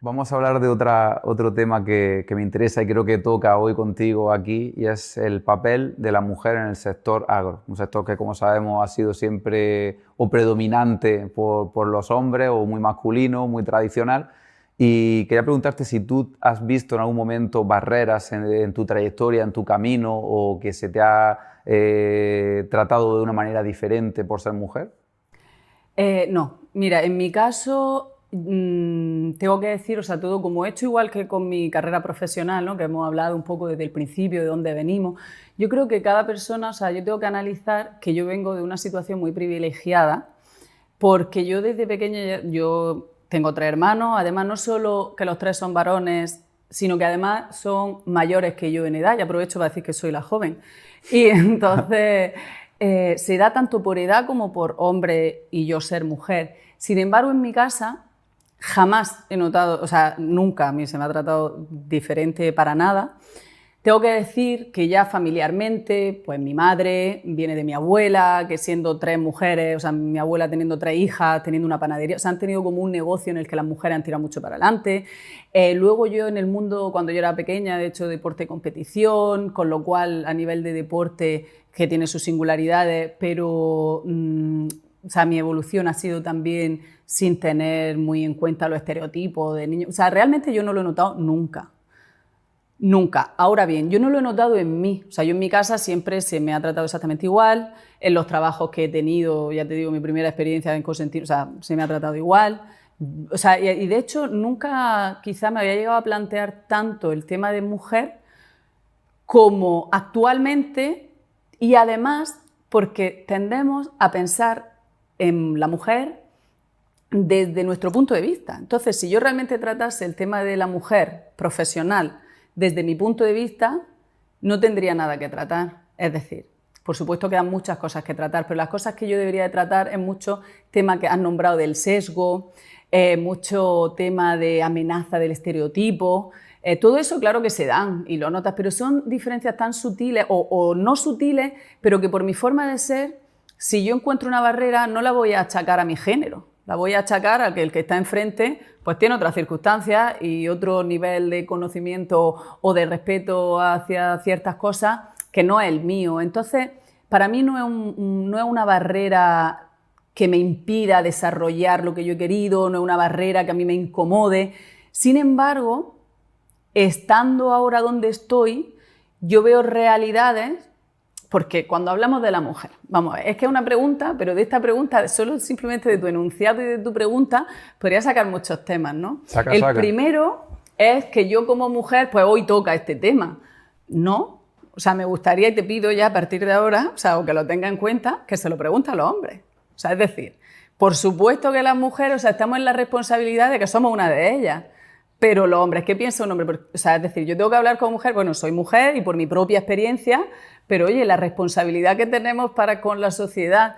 Vamos a hablar de otro tema que me interesa y creo que toca hoy contigo aquí, y es el papel de la mujer en el sector agro. Un sector que, como sabemos, ha sido siempre o predominante por los hombres o muy masculino, muy tradicional. Y quería preguntarte si tú has visto en algún momento barreras en tu trayectoria, en tu camino, o que se te ha tratado de una manera diferente por ser mujer. No, mira, en mi caso tengo que decir, o sea, todo como he hecho igual que con mi carrera profesional, ¿no? Que hemos hablado un poco desde el principio de dónde venimos. Yo creo que cada persona, o sea, yo tengo que analizar que yo vengo de una situación muy privilegiada, porque yo desde pequeña, yo tengo 3 hermanos, además no solo que los 3 son varones, sino que además son mayores que yo en edad, y aprovecho para decir que soy la joven. Y entonces se da tanto por edad como por hombre y yo ser mujer. Sin embargo, en mi casa jamás he notado, o sea, nunca a mí se me ha tratado diferente para nada. Tengo que decir que ya familiarmente, pues mi madre viene de mi abuela, que siendo 3 mujeres, o sea, mi abuela teniendo 3 hijas, teniendo una panadería, o sea, han tenido como un negocio en el que las mujeres han tirado mucho para adelante. Luego yo en el mundo, cuando yo era pequeña, he hecho deporte y competición, con lo cual a nivel de deporte, que tiene sus singularidades, pero o sea, mi evolución ha sido también sin tener muy en cuenta los estereotipos de niños. O sea, realmente yo no lo he notado nunca. Nunca. Ahora bien, yo no lo he notado en mí. O sea, yo en mi casa siempre se me ha tratado exactamente igual. En los trabajos que he tenido, ya te digo, mi primera experiencia en consentir, o sea, se me ha tratado igual. O sea, y de hecho nunca quizá me había llegado a plantear tanto el tema de mujer como actualmente, y además porque tendemos a pensar en la mujer desde nuestro punto de vista. Entonces, si yo realmente tratase el tema de la mujer profesional desde mi punto de vista, no tendría nada que tratar. Es decir, por supuesto quedan muchas cosas que tratar, pero las cosas que yo debería de tratar es mucho tema que has nombrado del sesgo, mucho tema de amenaza del estereotipo. Todo eso claro que se dan y lo notas, pero son diferencias tan sutiles o no sutiles, pero que por mi forma de ser, si yo encuentro una barrera, no la voy a achacar a mi género. La voy a achacar a que el que está enfrente pues tiene otras circunstancias y otro nivel de conocimiento o de respeto hacia ciertas cosas que no es el mío. Entonces, para mí no es una barrera que me impida desarrollar lo que yo he querido, no es una barrera que a mí me incomode. Sin embargo, estando ahora donde estoy, yo veo realidades. Porque cuando hablamos de la mujer, vamos a ver, es que es una pregunta, pero de esta pregunta, solo simplemente de tu enunciado y de tu pregunta, podría sacar muchos temas, ¿no? El primero es que yo como mujer, pues hoy toca este tema. No, o sea, me gustaría y te pido ya a partir de ahora, o sea, o que lo tenga en cuenta, que se lo pregunte a los hombres. O sea, es decir, por supuesto que las mujeres, o sea, estamos en la responsabilidad de que somos una de ellas. Pero los hombres, ¿qué piensa un hombre? O sea, es decir, yo tengo que hablar como mujer, bueno, soy mujer y por mi propia experiencia, pero oye, la responsabilidad que tenemos para con la sociedad,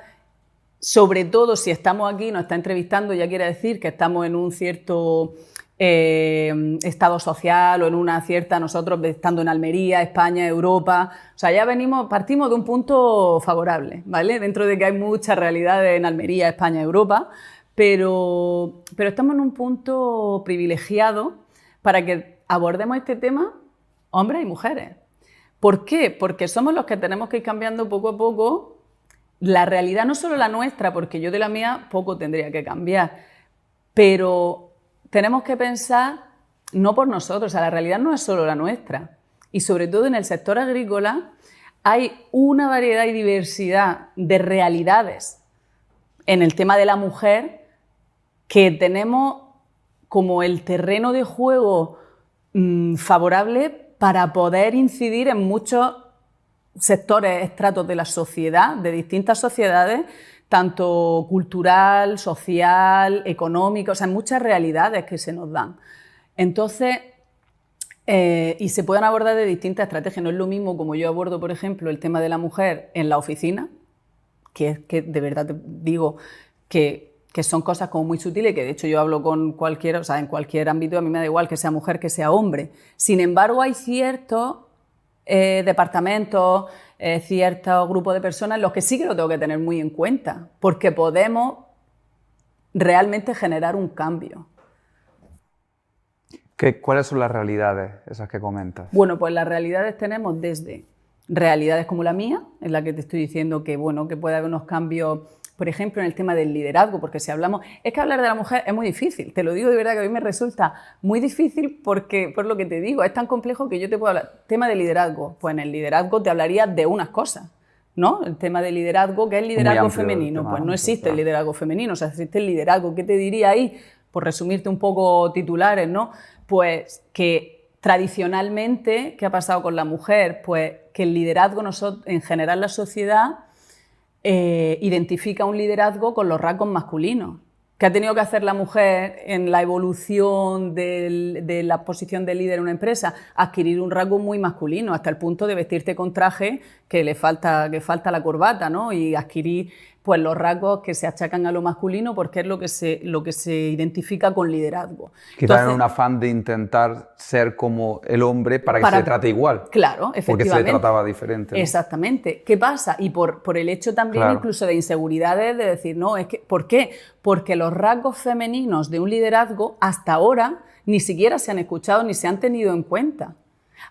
sobre todo si estamos aquí, nos está entrevistando, ya quiere decir que estamos en un cierto estado social o en una cierta, nosotros estando en Almería, España, Europa, o sea, ya partimos de un punto favorable, ¿vale? Dentro de que hay muchas realidades en Almería, España, Europa, pero estamos en un punto privilegiado para que abordemos este tema hombres y mujeres. ¿Por qué? Porque somos los que tenemos que ir cambiando poco a poco la realidad, no solo la nuestra, porque yo de la mía poco tendría que cambiar, pero tenemos que pensar no por nosotros, o sea, la realidad no es solo la nuestra. Y sobre todo en el sector agrícola hay una variedad y diversidad de realidades en el tema de la mujer que tenemos como el terreno de juego favorable para poder incidir en muchos sectores, estratos de la sociedad, de distintas sociedades, tanto cultural, social, económico, o sea, muchas realidades que se nos dan. Entonces, y se pueden abordar de distintas estrategias. No es lo mismo como yo abordo, por ejemplo, el tema de la mujer en la oficina, que es que de verdad te digo que son cosas como muy sutiles, que de hecho yo hablo con cualquiera, o sea, en cualquier ámbito a mí me da igual que sea mujer, que sea hombre. Sin embargo, hay ciertos departamentos, ciertos grupos de personas en los que sí que lo tengo que tener muy en cuenta, porque podemos realmente generar un cambio. ¿Cuáles son las realidades esas que comentas? Bueno, pues las realidades tenemos desde realidades como la mía, en la que te estoy diciendo que, bueno, que puede haber unos cambios, por ejemplo, en el tema del liderazgo, porque si hablamos... Es que hablar de la mujer es muy difícil, te lo digo de verdad que a mí me resulta muy difícil porque, por lo que te digo, es tan complejo que yo te puedo hablar... Tema de liderazgo, pues en el liderazgo te hablaría de unas cosas, ¿no? El tema de liderazgo, ¿qué es el liderazgo femenino? Pues no existe el liderazgo femenino, o sea, existe el liderazgo. ¿Qué te diría ahí? Por resumirte un poco titulares, ¿no? Pues que tradicionalmente, ¿qué ha pasado con la mujer? Pues que el liderazgo, en general la sociedad, identifica un liderazgo con los rasgos masculinos. ¿Qué ha tenido que hacer la mujer en la evolución de la posición de líder en una empresa? Adquirir un rasgo muy masculino, hasta el punto de vestirte con traje que falta la corbata, ¿no? Y adquirir pues, los rasgos que se achacan a lo masculino porque es lo que se identifica con liderazgo. Quizás en un afán de intentar ser como el hombre para que se le trate igual. Claro, efectivamente. Porque se le trataba diferente, ¿no? Exactamente. ¿Qué pasa? Y por el hecho también incluso de inseguridades de decir, no, es que, ¿por qué? Porque los rasgos femeninos de un liderazgo hasta ahora ni siquiera se han escuchado ni se han tenido en cuenta.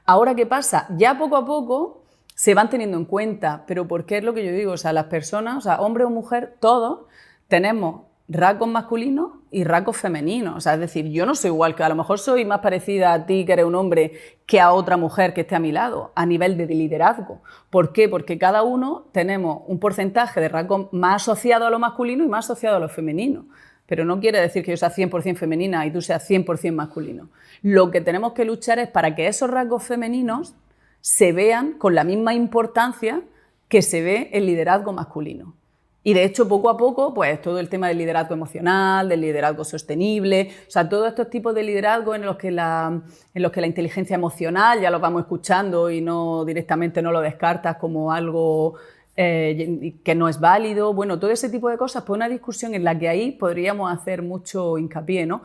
Ahora, ¿qué pasa? Ya poco a poco se van teniendo en cuenta, pero ¿por qué es lo que yo digo? O sea, las personas, o sea, hombre o mujer, todos tenemos rasgos masculinos y rasgos femeninos. O sea, es decir, yo no soy igual, que a lo mejor soy más parecida a ti, que eres un hombre, que a otra mujer que esté a mi lado, a nivel de liderazgo. ¿Por qué? Porque cada uno tenemos un porcentaje de rasgos más asociado a lo masculino y más asociado a lo femenino. Pero no quiere decir que yo sea 100% femenina y tú seas 100% masculino. Lo que tenemos que luchar es para que esos rasgos femeninos se vean con la misma importancia que se ve el liderazgo masculino. Y de hecho, poco a poco, pues todo el tema del liderazgo emocional, del liderazgo sostenible, o sea, todos estos tipos de liderazgo en los que la inteligencia emocional ya lo vamos escuchando y no directamente no lo descartas como algo que no es válido. Bueno, todo ese tipo de cosas, pues una discusión en la que ahí podríamos hacer mucho hincapié, ¿no?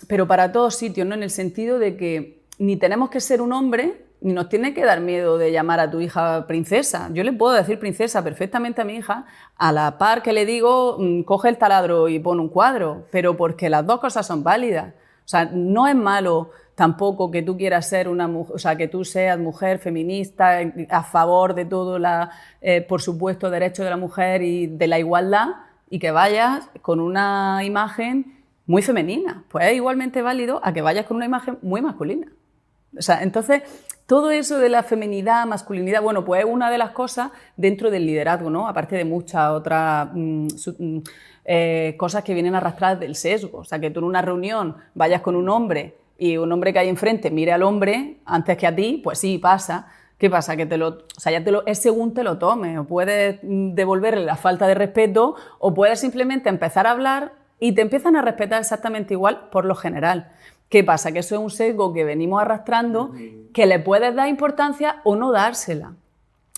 Pero para todos sitios, ¿no? En el sentido de que ni tenemos que ser un hombre, ni nos tiene que dar miedo de llamar a tu hija princesa. Yo le puedo decir princesa perfectamente a mi hija, a la par que le digo, coge el taladro y pon un cuadro, pero porque las dos cosas son válidas. O sea, no es malo tampoco que tú quieras ser una mujer, o sea, que tú seas mujer feminista, a favor de todo, por supuesto, derechos de la mujer y de la igualdad, y que vayas con una imagen muy femenina. Pues es igualmente válido a que vayas con una imagen muy masculina. O sea, entonces, todo eso de la feminidad, masculinidad, bueno, pues es una de las cosas dentro del liderazgo, ¿no? Aparte de muchas otras cosas que vienen arrastradas del sesgo. O sea, que tú en una reunión vayas con un hombre y un hombre que hay enfrente mire al hombre antes que a ti, pues sí, pasa. ¿Qué pasa? Que es según te lo tomes. O puedes devolverle la falta de respeto o puedes simplemente empezar a hablar y te empiezan a respetar exactamente igual por lo general. ¿Qué pasa? Que eso es un sesgo que venimos arrastrando, que le puedes dar importancia o no dársela.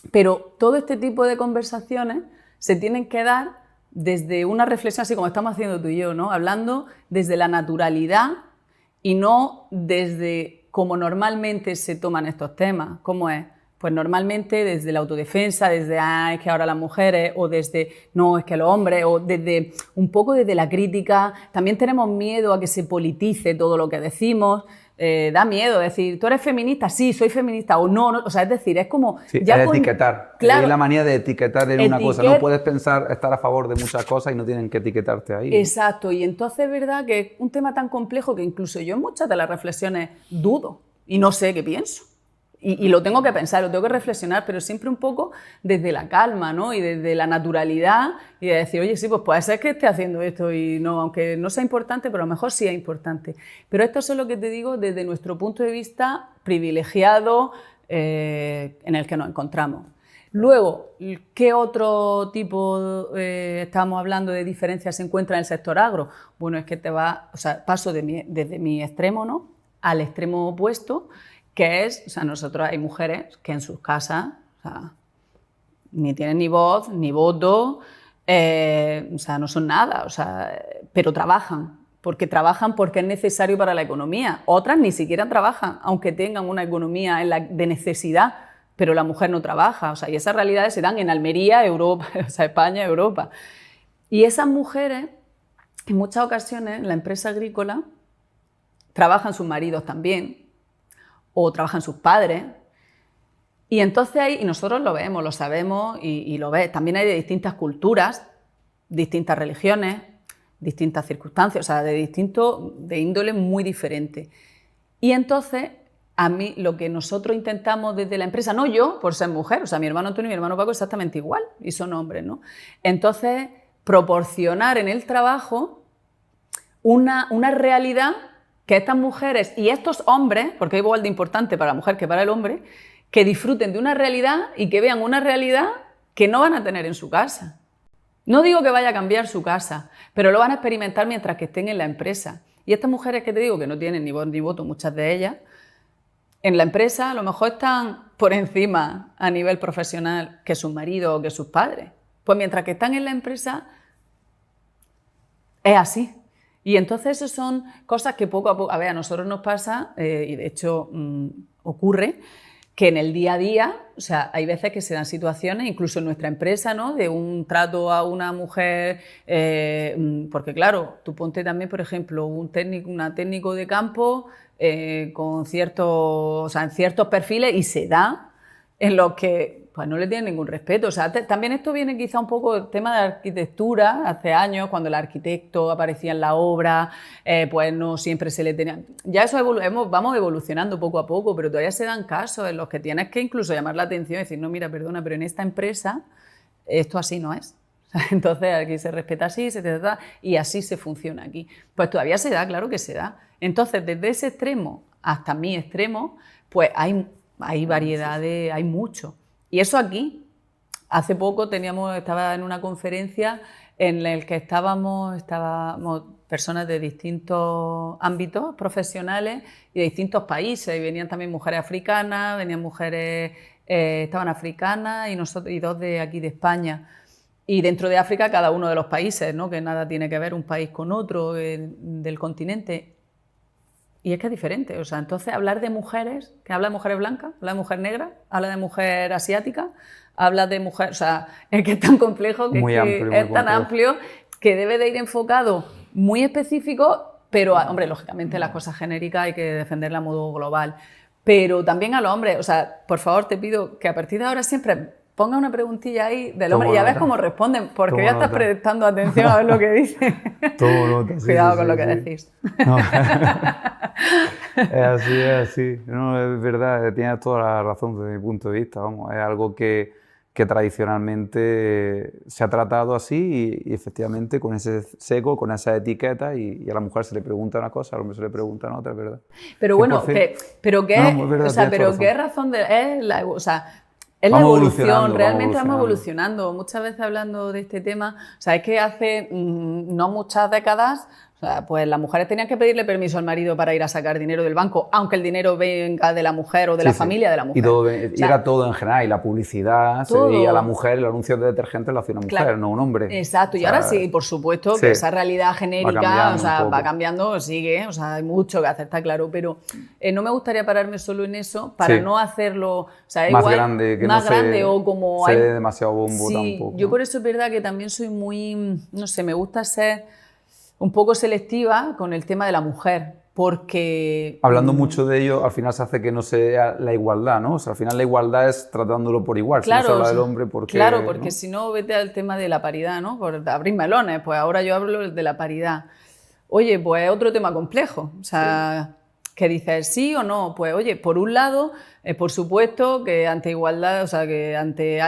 Pero todo este tipo de conversaciones se tienen que dar desde una reflexión, así como estamos haciendo tú y yo, ¿no? Hablando desde la naturalidad y no desde cómo normalmente se toman estos temas. ¿Cómo es? Pues normalmente desde la autodefensa, desde es que ahora las mujeres, o desde no, es que los hombres, o desde un poco desde la crítica. También tenemos miedo a que se politice todo lo que decimos. Da miedo decir, ¿tú eres feminista? Sí, soy feminista, o no, no. O sea, es decir, es como... Sí, ya es etiquetar. Claro, es la manía de etiquetar en una cosa. No puedes estar a favor de muchas cosas y no tienen que etiquetarte ahí. Exacto, y entonces es verdad que es un tema tan complejo que incluso yo en muchas de las reflexiones dudo y no sé qué pienso. Y lo tengo que pensar, lo tengo que reflexionar, pero siempre un poco desde la calma, ¿no? Y desde la naturalidad y de decir, oye, sí, pues puede ser que esté haciendo esto y no, aunque no sea importante, pero a lo mejor sí es importante. Pero esto es lo que te digo desde nuestro punto de vista privilegiado en el que nos encontramos. Luego, ¿qué otro tipo, estábamos hablando de diferencias se encuentra en el sector agro? Bueno, es que paso desde mi extremo, ¿no?, al extremo opuesto, que es, o sea, nosotros hay mujeres que en sus casas, o sea, ni tienen ni voz, ni voto, o sea, no son nada, o sea, pero trabajan porque es necesario para la economía. Otras ni siquiera trabajan, aunque tengan una economía de necesidad, pero la mujer no trabaja, o sea, y esas realidades se dan en Almería, Europa, o sea, España, Europa. Y esas mujeres, en muchas ocasiones, la empresa agrícola trabajan sus maridos también, o trabajan sus padres. Y entonces y nosotros lo vemos, lo sabemos y lo ves. También hay de distintas culturas, distintas religiones, distintas circunstancias, o sea, de índole muy diferente. Y entonces, a mí lo que nosotros intentamos desde la empresa, no yo por ser mujer, o sea, mi hermano Antonio y mi hermano Paco exactamente igual, y son hombres, ¿no? Entonces, proporcionar en el trabajo una realidad que estas mujeres y estos hombres, porque es igual de importante para la mujer que para el hombre, que disfruten de una realidad y que vean una realidad que no van a tener en su casa. No digo que vaya a cambiar su casa, pero lo van a experimentar mientras que estén en la empresa. Y estas mujeres que te digo que no tienen ni voz ni voto, muchas de ellas, en la empresa a lo mejor están por encima a nivel profesional que sus maridos o que sus padres. Pues mientras que están en la empresa es así. Y entonces eso son cosas que poco a poco, a nosotros nos pasa, y de hecho ocurre, que en el día a día, o sea, hay veces que se dan situaciones, incluso en nuestra empresa, ¿no?, de un trato a una mujer, porque claro, tú ponte también, por ejemplo, una técnico de campo con en ciertos perfiles y se da en los que pues no le tienen ningún respeto. O sea, también esto viene quizá un poco del tema de la arquitectura. Hace años, cuando el arquitecto aparecía en la obra, pues no siempre se le tenía... Ya eso vamos evolucionando poco a poco, pero todavía se dan casos en los que tienes que incluso llamar la atención y decir, no, mira, perdona, pero en esta empresa esto así no es. Entonces aquí se respeta así, se trata y así se funciona aquí. Pues todavía se da, claro que se da. Entonces, desde ese extremo hasta mi extremo, pues hay variedades, hay mucho. Y eso aquí. Hace poco estaba en una conferencia en la que estábamos personas de distintos ámbitos profesionales y de distintos países. Y venían también mujeres africanas, venían mujeres, estaban africanas y dos de aquí de España. Y dentro de África cada uno de los países, ¿no?, que nada tiene que ver un país con otro del continente. Y es que es diferente, o sea, entonces hablar de mujeres, que habla de mujeres blancas, habla de mujer negra, habla de mujer asiática, habla de mujer, o sea, es que es tan complejo, que es tan amplio, que debe de ir enfocado muy específico, pero, hombre, lógicamente las cosas genéricas hay que defenderlas a modo global, pero también a los hombres, o sea, por favor te pido que a partir de ahora siempre ponga una preguntilla ahí del hombre y ya ves cómo responden, porque ya estás prestando atención a ver lo que dicen. Tomo nota. Cuidado con lo que decís. No. Es así. No, es verdad, tienes toda la razón desde mi punto de vista. Vamos, es algo que tradicionalmente se ha tratado así y efectivamente con ese seco, con esa etiqueta y a la mujer se le pregunta una cosa, al hombre se le pregunta otra, ¿verdad? Pero bueno, ¿qué razón es la evolución? Realmente vamos evolucionando. Muchas veces hablando de este tema, o sea, es que hace no muchas décadas, o sea, pues las mujeres tenían que pedirle permiso al marido para ir a sacar dinero del banco, aunque el dinero venga de la mujer o de la familia de la mujer. Y era todo en general, y la publicidad, se veía a la mujer, el anuncio de detergente lo hacía una mujer, no un hombre. Exacto, y ahora sí, por supuesto, que esa realidad genérica va cambiando, sigue, o sea, hay mucho que hacer, está claro, pero no me gustaría pararme solo en eso para no hacerlo, o sea, más igual, grande, que más no grande o como se dé demasiado bombo tampoco. Yo por eso es verdad que también soy muy, no sé, me gusta ser un poco selectiva con el tema de la mujer, porque... Hablando mucho de ello, al final se hace que no sea la igualdad, ¿no? O sea, al final la igualdad es tratándolo por igual, claro, si no se habla del hombre, porque... Claro, porque si no, vete al tema de la paridad, ¿no? Por abrir melones, pues ahora yo hablo de la paridad. Oye, pues es otro tema complejo, o sea... que dices sí o no, pues oye, por un lado, por supuesto que ante igualdad, o sea, que ante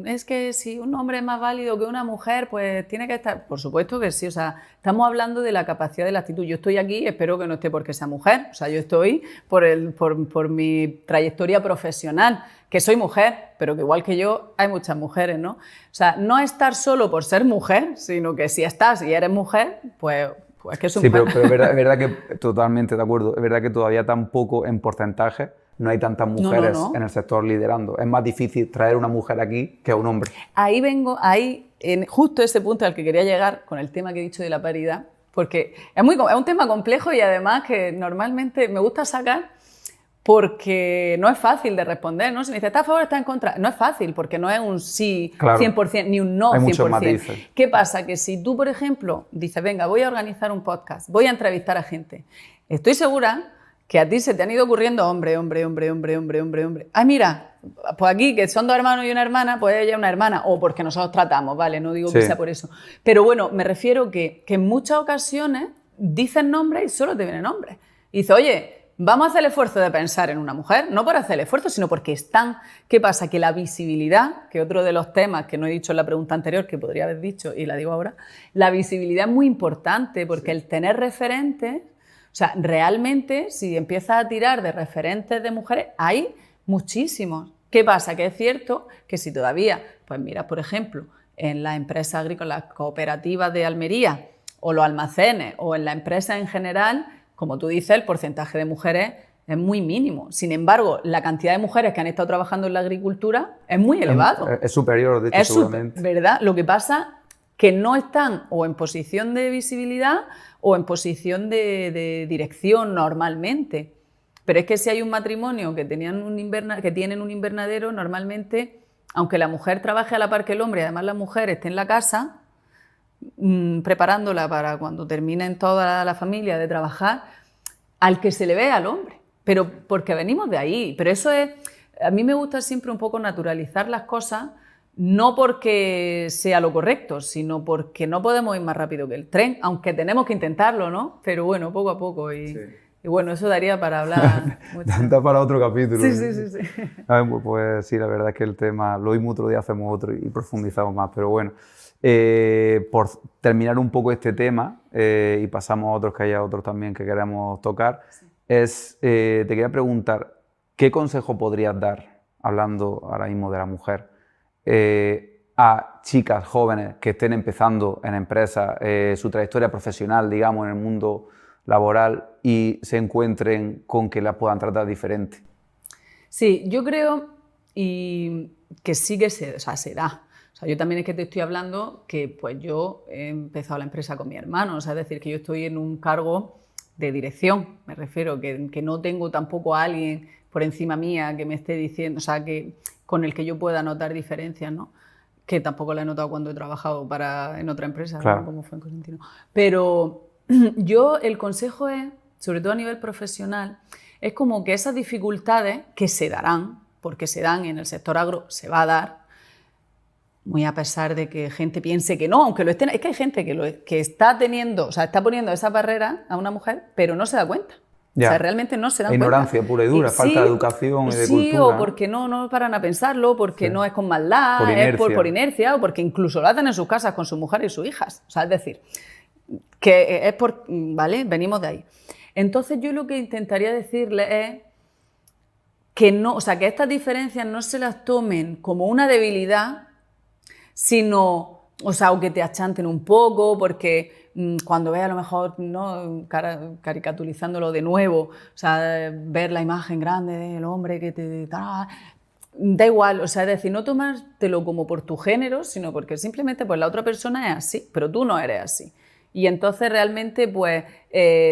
es que si un hombre es más válido que una mujer, pues tiene que estar, por supuesto que sí, o sea, estamos hablando de la capacidad de la actitud. Yo estoy aquí, espero que no esté porque sea mujer, o sea, yo estoy por mi trayectoria profesional, que soy mujer, pero que igual que yo hay muchas mujeres, ¿no? O sea, no estar solo por ser mujer, sino que si estás y eres mujer, pues es que es un... Sí, pero es verdad que totalmente de acuerdo. Es verdad que todavía tampoco en porcentaje no hay tantas mujeres en el sector liderando. Es más difícil traer una mujer aquí que a un hombre. Ahí en justo ese punto al que quería llegar con el tema que he dicho de la paridad, porque es un tema complejo y además que normalmente me gusta sacar porque no es fácil de responder, ¿no? Si me dice, ¿estás a favor o estás en contra? No es fácil, porque no es un sí 100% ni un no 100%. Hay muchos matices. ¿Qué pasa? Que si tú, por ejemplo, dices, venga, voy a organizar un podcast, voy a entrevistar a gente, Estoy segura que a ti se te han ido ocurriendo hombre. Ay, mira, pues aquí que son 2 hermanos y una hermana, pues ella es una hermana, o porque nosotros tratamos, ¿vale? No digo que sea por eso. Pero bueno, me refiero que en muchas ocasiones dices nombres y solo te vienen hombres. Y dices, oye, vamos a hacer el esfuerzo de pensar en una mujer, no por hacer el esfuerzo, sino porque están. ¿Qué pasa? Que la visibilidad, que otro de los temas que no he dicho en la pregunta anterior, que podría haber dicho y la digo ahora, la visibilidad es muy importante porque el tener referentes, o sea, realmente si empiezas a tirar de referentes de mujeres, hay muchísimos. ¿Qué pasa? Que es cierto que si todavía, pues mira, por ejemplo, en las empresas agrícolas, las cooperativas de Almería o los almacenes o en la empresa en general, como tú dices, el porcentaje de mujeres es muy mínimo. Sin embargo, la cantidad de mujeres que han estado trabajando en la agricultura es muy elevado. Es superior, de hecho, seguramente. ¿Verdad? Lo que pasa que no están o en posición de visibilidad o en posición de dirección normalmente. Pero es que si hay un matrimonio que tienen un invernadero, normalmente, aunque la mujer trabaje a la par que el hombre y además la mujer esté en la casa, preparándola para cuando terminen toda la familia de trabajar, al que se le ve al hombre, pero porque venimos de ahí. Pero eso es, a mí me gusta siempre un poco naturalizar las cosas, no porque sea lo correcto, sino porque no podemos ir más rápido que el tren, aunque tenemos que intentarlo, ¿no? Pero bueno, poco a poco. Y bueno, eso daría para hablar mucho. Da para otro capítulo. Sí. Pues sí, la verdad es que el tema, lo mismo otro día hacemos otro y profundizamos más, pero bueno. Por terminar un poco este tema y pasamos a otros, que haya otros también que queremos tocar, te quería preguntar, ¿qué consejo podrías dar, hablando ahora mismo de la mujer, a chicas jóvenes que estén empezando en empresas, su trayectoria profesional, digamos, en el mundo laboral y se encuentren con que las puedan tratar diferente? Sí, yo creo que sí que se da. O sea, yo también es que te estoy hablando que pues yo he empezado la empresa con mi hermano, o sea, es decir, que yo estoy en un cargo de dirección, me refiero, que no tengo tampoco a alguien por encima mía que me esté diciendo, o sea, con el que yo pueda notar diferencias, ¿no? Que tampoco la he notado cuando he trabajado en otra empresa, claro, ¿no? Como fue en Cosentino. Pero yo el consejo es, sobre todo a nivel profesional, es como que esas dificultades que se darán, porque se dan en el sector agro, se va a dar, muy a pesar de que gente piense que no, aunque lo estén, es que hay gente que está teniendo, o sea, está poniendo esa barrera a una mujer, pero no se da cuenta. Ya. O sea, realmente no se dan ignorancia cuenta. pura y dura, falta de educación y de cultura. Sí, o porque no paran a pensarlo, porque no es con maldad, por inercia, o porque incluso lo hacen en sus casas con su mujer y sus hijas. O sea, es decir, que es ¿vale? Venimos de ahí. Entonces yo lo que intentaría decirles es que no, o sea, que estas diferencias no se las tomen como una debilidad, sino, o sea, o que te achanten un poco, porque cuando ves a lo mejor, ¿no? Caricaturizándolo de nuevo, o sea, ver la imagen grande del hombre que te da igual, o sea, es decir, no tomártelo como por tu género, sino porque simplemente pues la otra persona es así, pero tú no eres así. Y entonces realmente pues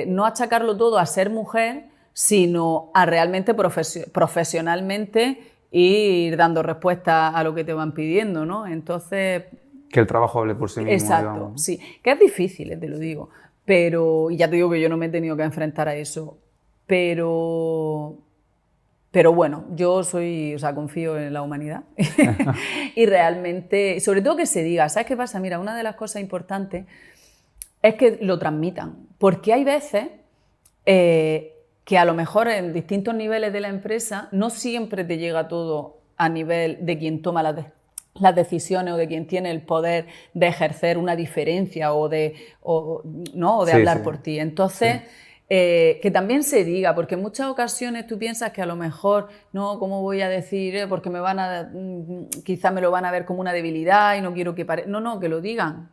no achacarlo todo a ser mujer, sino a realmente profesionalmente ir dando respuesta a lo que te van pidiendo, ¿no? Entonces... Que el trabajo hable por sí mismo. Exacto, digamos. Sí. Que es difícil, te lo digo. Pero, y ya te digo que yo no me he tenido que enfrentar a eso. Pero bueno, yo confío en la humanidad. Y realmente, sobre todo que se diga, ¿sabes qué pasa? Mira, una de las cosas importantes es que lo transmitan. Porque hay veces... que a lo mejor en distintos niveles de la empresa no siempre te llega todo a nivel de quien toma las decisiones o de quien tiene el poder de ejercer una diferencia o de hablar por ti. Entonces, que también se diga, porque en muchas ocasiones tú piensas que a lo mejor, no, ¿cómo voy a decir? Porque quizá me lo van a ver como una debilidad y no quiero que parezca... No, que lo digan,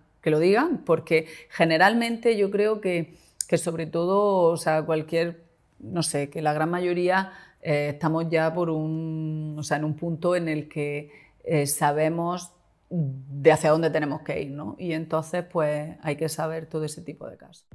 porque generalmente yo creo que sobre todo, o sea, no sé, que la gran mayoría estamos ya en un punto en el que sabemos de hacia dónde tenemos que ir, ¿no? Y entonces, pues, hay que saber todo ese tipo de casos.